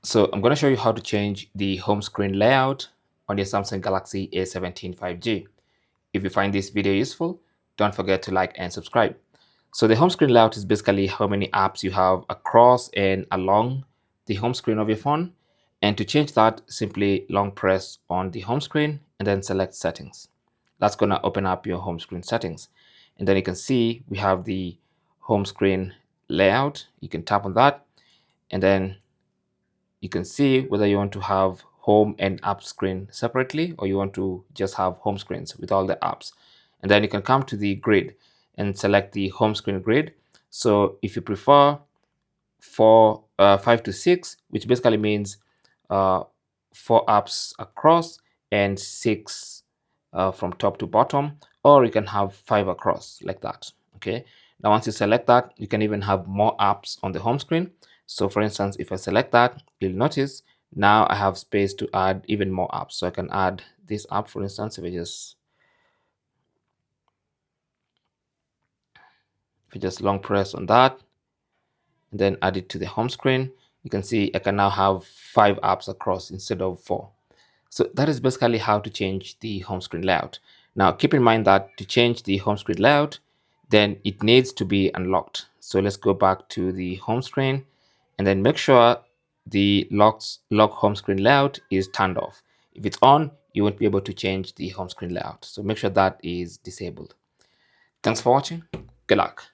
So I'm going to show you how to change the home screen layout on your Samsung Galaxy A17 5G. If you find this video useful, don't forget to like and subscribe. So the home screen layout is basically how many apps you have across and along the home screen of your phone. And to change that, simply long press on the home screen and then select settings. That's going to open up your home screen settings. And then you can see we have the home screen layout. You can tap on that and then you can see whether you want to have home and app screen separately, or you want to just have home screens with all the apps. And then you can come to the grid and select the home screen grid. So if you prefer 5 to 6, which basically means 4 apps across and 6 from top to bottom, or you can have 5 across like that. Okay. Now, once you select that, you can even have more apps on the home screen. So for instance, if I select that, you'll notice now I have space to add even more apps. So I can add this app, for instance, if I just long press on that and then add it to the home screen, you can see I can now have 5 apps across instead of 4. So that is basically how to change the home screen layout. Now keep in mind that to change the home screen layout, then it needs to be unlocked. So let's go back to the home screen and then make sure the lock home screen layout is turned off. If it's on, you won't be able to change the home screen layout. So make sure that is disabled. Thanks for watching. Good luck.